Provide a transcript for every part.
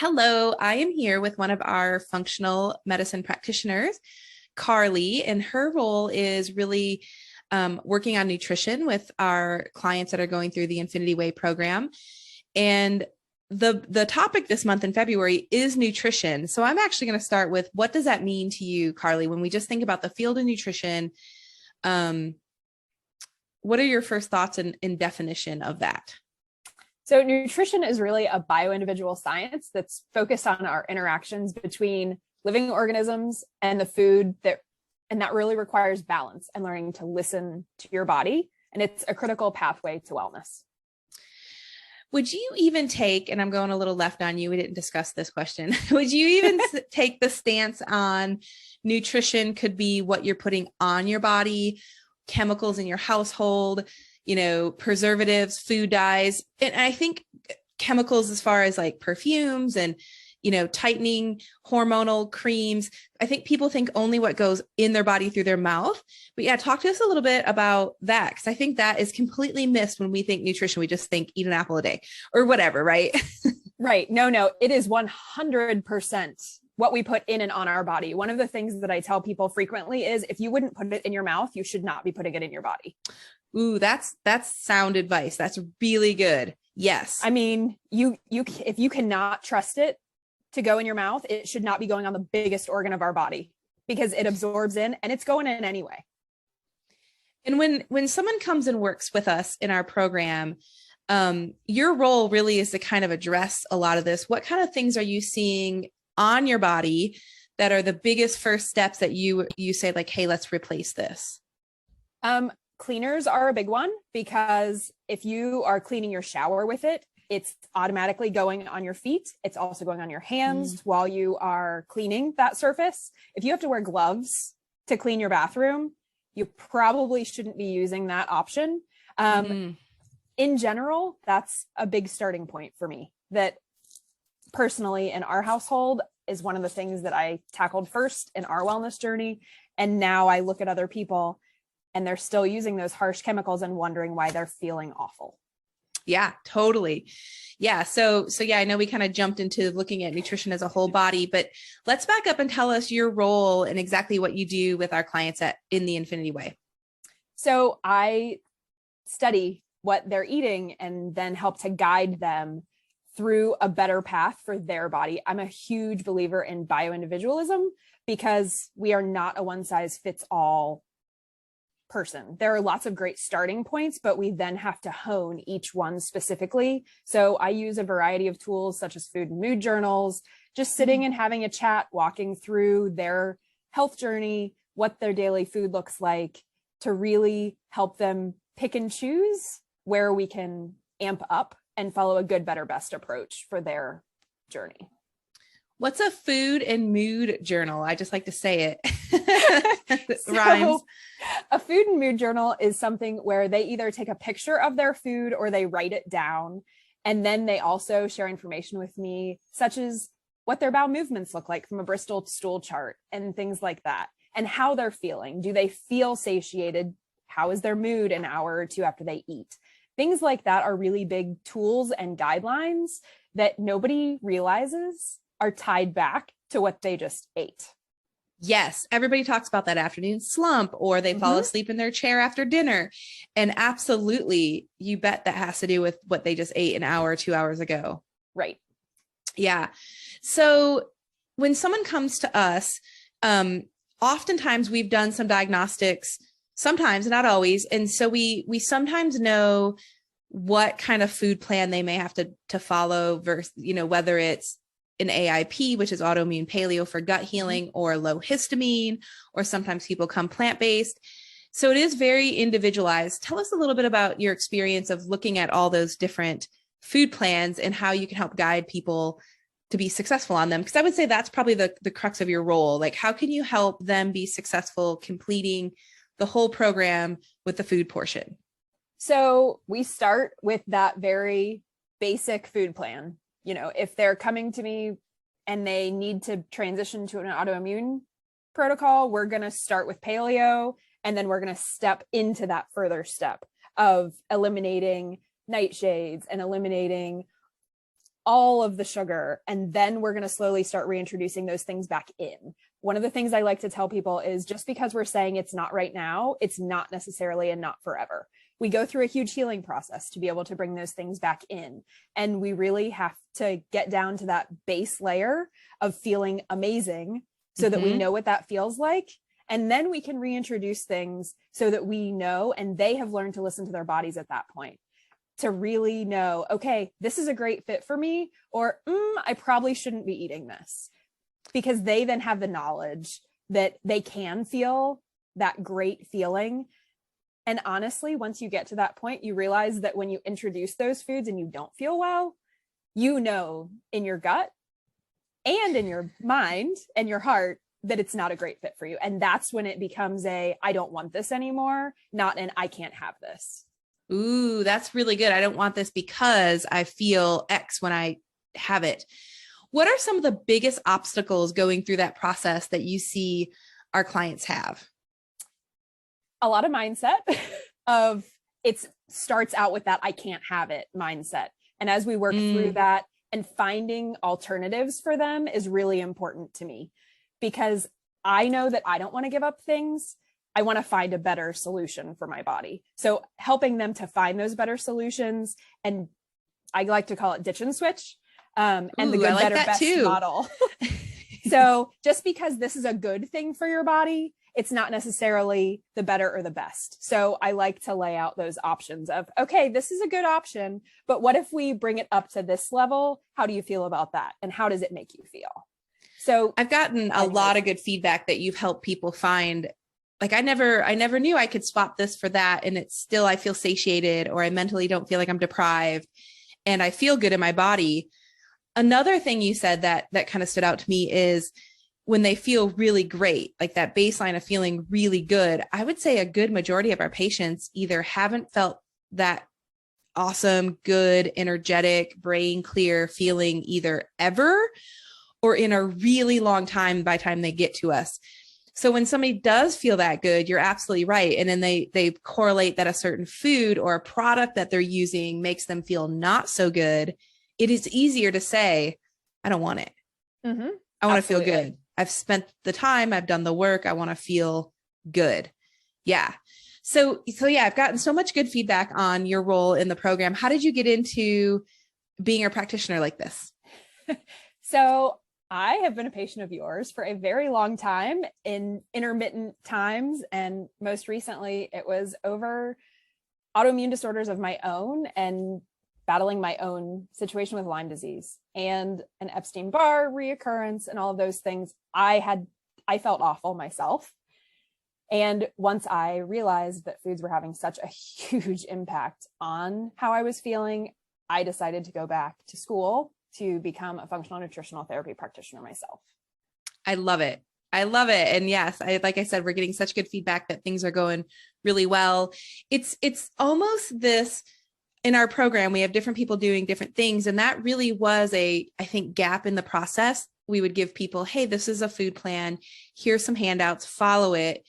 Hello, I am here with one of our functional medicine practitioners, Carly, and her role is really working on nutrition with our clients that are going through the Infinity Way program. And the topic this month in February is nutrition. So I'm actually going to start with, what does that mean to you, Carly, when we just think about the field of nutrition? What are your first thoughts in definition of that? So nutrition is really a bioindividual science that's focused on our interactions between living organisms and the food and that really requires balance and learning to listen to your body. And it's a critical pathway to wellness. Would you even take, and I'm going a little left on you, we didn't discuss this question. Would you even take the stance on nutrition could be what you're putting on your body, chemicals in your household, preservatives, food dyes, and I think chemicals as far as like perfumes and, tightening hormonal creams. I think people think only what goes in their body through their mouth. But yeah, talk to us a little bit about that, because I think that is completely missed when we think nutrition. We just think eat an apple a day or whatever, right? Right. No, it is 100% what we put in and on our body. One of the things that I tell people frequently is if you wouldn't put it in your mouth, you should not be putting it in your body. Ooh, that's sound advice. That's really good. Yes. I mean, if you cannot trust it to go in your mouth, it should not be going on the biggest organ of our body because it absorbs in and it's going in anyway. And when someone comes and works with us in our program, your role really is to kind of address a lot of this. What kind of things are you seeing on your body that are the biggest first steps that you say like, hey, let's replace this? Cleaners are a big one because if you are cleaning your shower with it, it's automatically going on your feet. It's also going on your hands while you are cleaning that surface. If you have to wear gloves to clean your bathroom, you probably shouldn't be using that option. In general, that's a big starting point for me. That personally in our household is one of the things that I tackled first in our wellness journey. And now I look at other people and they're still using those harsh chemicals and wondering why they're feeling awful. Yeah, totally. Yeah. So yeah, I know we kind of jumped into looking at nutrition as a whole body, but let's back up and tell us your role and exactly what you do with our clients in the Infinity Way. So I study what they're eating and then help to guide them through a better path for their body. I'm a huge believer in bioindividualism because we are not a one size fits all person. There are lots of great starting points, but we then have to hone each one specifically. So I use a variety of tools such as food and mood journals, just sitting and having a chat, walking through their health journey, what their daily food looks like, to really help them pick and choose where we can amp up and follow a good, better, best approach for their journey. What's a food and mood journal? I just like to say it. Rhymes. A food and mood journal is something where they either take a picture of their food or they write it down. And then they also share information with me, such as what their bowel movements look like from a Bristol stool chart and things like that, and how they're feeling. Do they feel satiated? How is their mood an hour or two after they eat? Things like that are really big tools and guidelines that nobody realizes are tied back to what they just ate. Yes. Everybody talks about that afternoon slump, or they fall asleep in their chair after dinner. And absolutely, you bet that has to do with what they just ate an hour or 2 hours ago. Right. Yeah. So when someone comes to us, oftentimes we've done some diagnostics, sometimes, not always. And so we sometimes know what kind of food plan they may have to follow versus, whether it's an AIP, which is autoimmune paleo for gut healing, or low histamine, or sometimes people come plant-based. So it is very individualized. Tell us a little bit about your experience of looking at all those different food plans and how you can help guide people to be successful on them. Because I would say that's probably the crux of your role. Like, how can you help them be successful completing the whole program with the food portion? So we start with that very basic food plan. If they're coming to me and they need to transition to an autoimmune protocol, we're going to start with paleo, and then we're going to step into that further step of eliminating nightshades and eliminating all of the sugar, and then we're going to slowly start reintroducing those things back in. One of the things I like to tell people is just because we're saying it's not right now, it's not necessarily and not forever. We go through a huge healing process to be able to bring those things back in. And we really have to get down to that base layer of feeling amazing so that we know what that feels like. And then we can reintroduce things so that we know, and they have learned to listen to their bodies at that point, to really know, okay, this is a great fit for me, or I probably shouldn't be eating this, because they then have the knowledge that they can feel that great feeling. And honestly, once you get to that point, you realize that when you introduce those foods and you don't feel well, you know in your gut and in your mind and your heart that it's not a great fit for you. And that's when it becomes a, I don't want this anymore, not an, I can't have this. Ooh, that's really good. I don't want this because I feel X when I have it. What are some of the biggest obstacles going through that process that you see our clients have? A lot of mindset of it starts out with that I can't have it mindset. And as we work through that, and finding alternatives for them is really important to me, because I know that I don't want to give up things. I want to find a better solution for my body. So helping them to find those better solutions, and I like to call it ditch and switch, and the good, better, best model. So just because this is a good thing for your body, it's not necessarily the better or the best. So I like to lay out those options of, okay, this is a good option, but what if we bring it up to this level? How do you feel about that? And how does it make you feel? So I've gotten a lot of good feedback that you've helped people find, like, I never knew I could swap this for that. And it's still, I feel satiated, or I mentally don't feel like I'm deprived, and I feel good in my body. Another thing you said that kind of stood out to me is when they feel really great, like that baseline of feeling really good. I would say a good majority of our patients either haven't felt that awesome, good, energetic, brain clear feeling either ever, or in a really long time by the time they get to us. So when somebody does feel that good, you're absolutely right. And then they correlate that a certain food or a product that they're using makes them feel not so good. It is easier to say, I don't want it. I want to feel good. I've spent the time, I've done the work. I want to feel good. Yeah. So yeah, I've gotten so much good feedback on your role in the program. How did you get into being a practitioner like this? So I have been a patient of yours for a very long time in intermittent times. And most recently, it was over autoimmune disorders of my own and battling my own situation with Lyme disease and an Epstein-Barr reoccurrence and all of those things. I felt awful myself. And once I realized that foods were having such a huge impact on how I was feeling, I decided to go back to school to become a functional nutritional therapy practitioner myself. I love it. I love it. And yes, like I said, we're getting such good feedback that things are going really well. It's almost this, in our program, we have different people doing different things. And that really was I think, gap in the process. We would give people, hey, this is a food plan. Here's some handouts, follow it.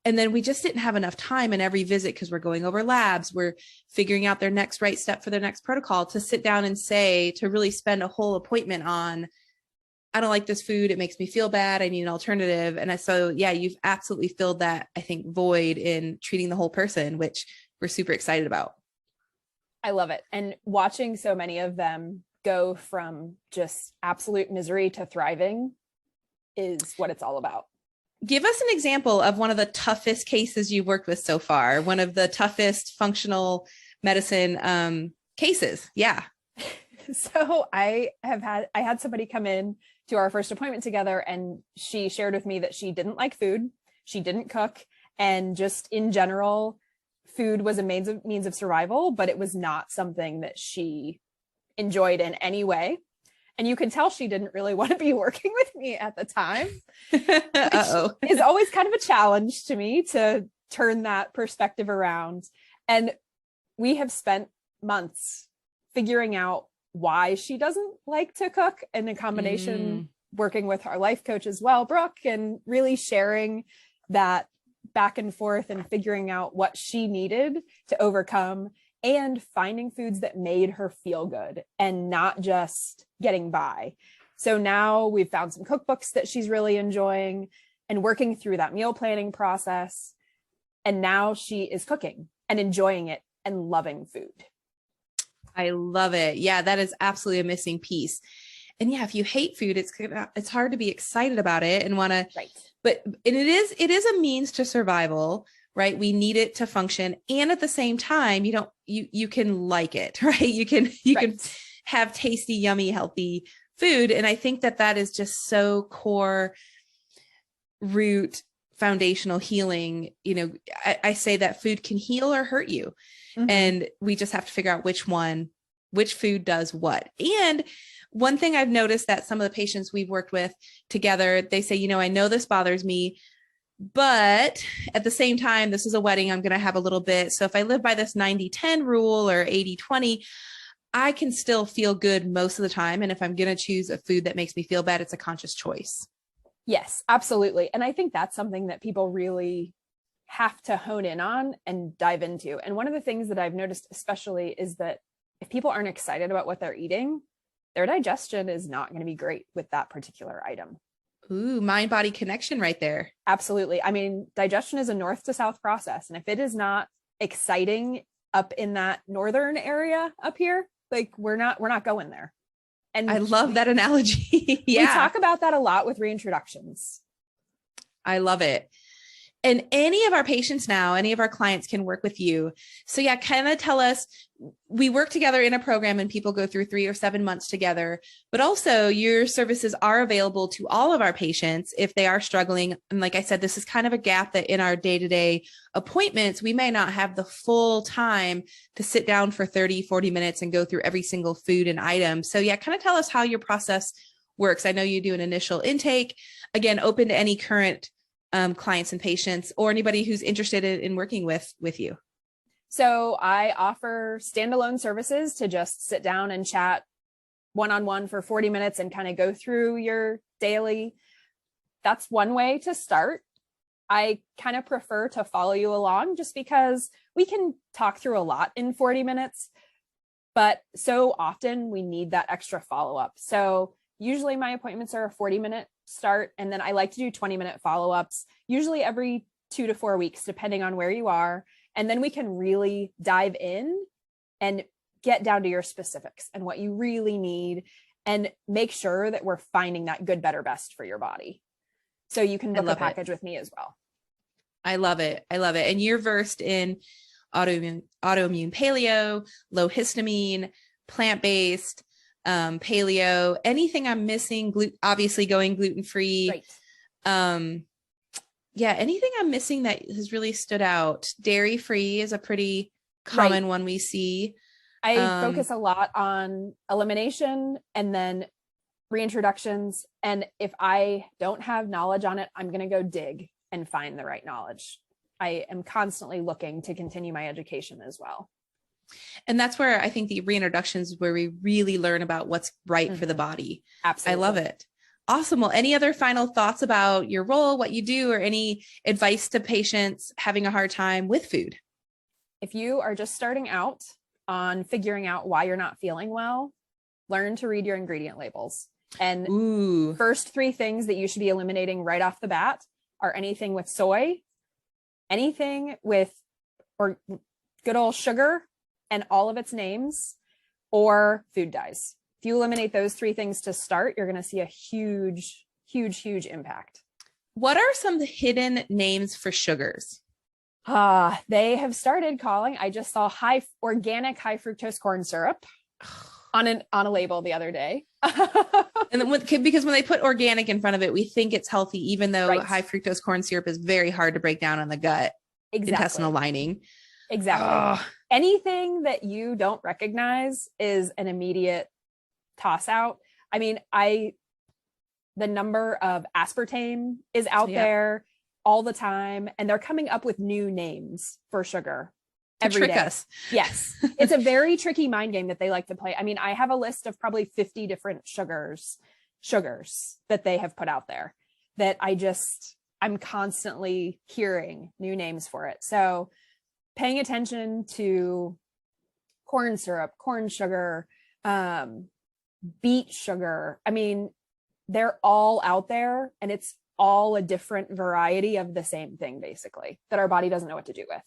And then we just didn't have enough time in every visit, because we're going over labs, we're figuring out their next right step for their next protocol, to sit down and say, to really spend a whole appointment on, I don't like this food. It makes me feel bad. I need an alternative. And so, yeah, you've absolutely filled that, I think, void in treating the whole person, which we're super excited about. I love it. And watching so many of them go from just absolute misery to thriving is what it's all about. Give us an example of one of the toughest cases you've worked with so far, one of the toughest functional medicine cases. Yeah. So I had somebody come in to our first appointment together, and she shared with me that she didn't like food. She didn't cook. And just in general, food was a means of survival, but it was not something that she enjoyed in any way. And you can tell she didn't really want to be working with me at the time, which is always kind of a challenge to me to turn that perspective around. And we have spent months figuring out why she doesn't like to cook, and a combination working with our life coach as well, Brooke, and really sharing that back and forth and figuring out what she needed to overcome. and finding foods that made her feel good and not just getting by. So now we've found some cookbooks that she's really enjoying and working through that meal planning process. And now she is cooking and enjoying it and loving food. I love it. Yeah, that is absolutely a missing piece. And yeah, if you hate food, it's hard to be excited about it and want to, right. But it is a means to survival, right? We need it to function. And at the same time, you can like it, right? You can have tasty, yummy, healthy food. And I think that is just so core root foundational healing. I say that food can heal or hurt you. Mm-hmm. And we just have to figure out which food does what. And one thing I've noticed that some of the patients we've worked with together, they say, I know this bothers me, but at the same time, this is a wedding, I'm going to have a little bit. So if I live by this 90-10 rule or 80-20, I can still feel good most of the time. And if I'm going to choose a food that makes me feel bad, it's a conscious choice. Yes, absolutely. And I think that's something that people really have to hone in on and dive into. And one of the things that I've noticed especially is that if people aren't excited about what they're eating, their digestion is not going to be great with that particular item. Ooh, mind-body connection right there. Absolutely. I mean, digestion is a north to south process. And if it is not exciting up in that northern area up here, like we're not going there. And I love that analogy. Yeah. We talk about that a lot with reintroductions. I love it. And any of our patients now, any of our clients can work with you. So yeah, kind of tell us, we work together in a program and people go through 3 or 7 months together, but also your services are available to all of our patients if they are struggling. And like I said, this is kind of a gap that in our day-to-day appointments, we may not have the full time to sit down for 30, 40 minutes and go through every single food and item. So yeah, kind of tell us how your process works. I know you do an initial intake, again, open to any current clients and patients or anybody who's interested in working with you. So I offer standalone services to just sit down and chat one-on-one for 40 minutes and kind of go through your daily. That's one way to start. I kind of prefer to follow you along just because we can talk through a lot in 40 minutes, but so often we need that extra follow-up. So usually my appointments are a 40-minute start, and then I like to do 20-minute follow-ups, usually every 2 to 4 weeks, depending on where you are. And then we can really dive in and get down to your specifics and what you really need and make sure that we're finding that good, better, best for your body. So you can book a package with me as well. I love it. I love it. And you're versed in autoimmune paleo, low histamine, plant-based, paleo, anything I'm missing, obviously going gluten-free. Right. Yeah, anything I'm missing that has really stood out. Dairy-free is a pretty common one we see. I focus a lot on elimination and then reintroductions. And if I don't have knowledge on it, I'm going to go dig and find the right knowledge. I am constantly looking to continue my education as well. And that's where I think the reintroductions where we really learn about what's right for the body. Absolutely. I love it. Awesome. Well, any other final thoughts about your role, what you do, or any advice to patients having a hard time with food? If you are just starting out on figuring out why you're not feeling well, learn to read your ingredient labels. And first 3 things that you should be eliminating right off the bat are anything with soy, anything with or good old sugar and all of its names, or food dyes. If you eliminate those 3 things to start, you're going to see a huge, huge, huge impact. What are some hidden names for sugars? They have started calling. I just saw organic high fructose corn syrup on a label the other day. And then because when they put organic in front of it, we think it's healthy, even though high fructose corn syrup is very hard to break down on the gut intestinal lining. Exactly. Anything that you don't recognize is an immediate toss out. I mean, the number of aspartame is out there all the time, and they're coming up with new names for sugar every day. Us. Yes. It's a very tricky mind game that they like to play. I mean, I have a list of probably 50 different sugars that they have put out there that I'm constantly hearing new names for it. So paying attention to corn syrup, corn sugar, beet sugar. I mean, they're all out there, and it's all a different variety of the same thing, basically, that our body doesn't know what to do with.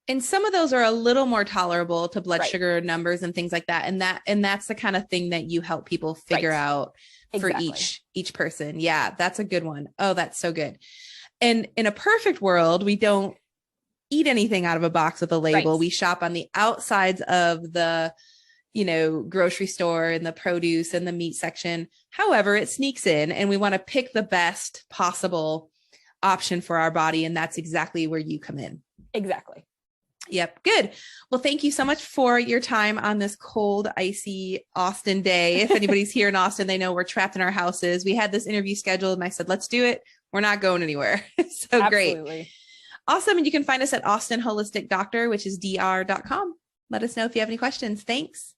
And some of those are a little more tolerable to blood Right. sugar numbers and things like that. And that's the kind of thing that you help people figure Right. out for Exactly. each person. Yeah, that's a good one. Oh, that's so good. And in a perfect world, we don't eat anything out of a box with a label. Right. We shop on the outsides of the, grocery store and the produce and the meat section. However, it sneaks in, and we want to pick the best possible option for our body. And that's exactly where you come in. Exactly. Yep. Good. Well, thank you so much for your time on this cold, icy Austin day. If anybody's here in Austin, they know we're trapped in our houses. We had this interview scheduled, and I said, let's do it. We're not going anywhere. So Absolutely. Great. Awesome. And you can find us at Austin Holistic Doctor, which is dr.com. Let us know if you have any questions. Thanks.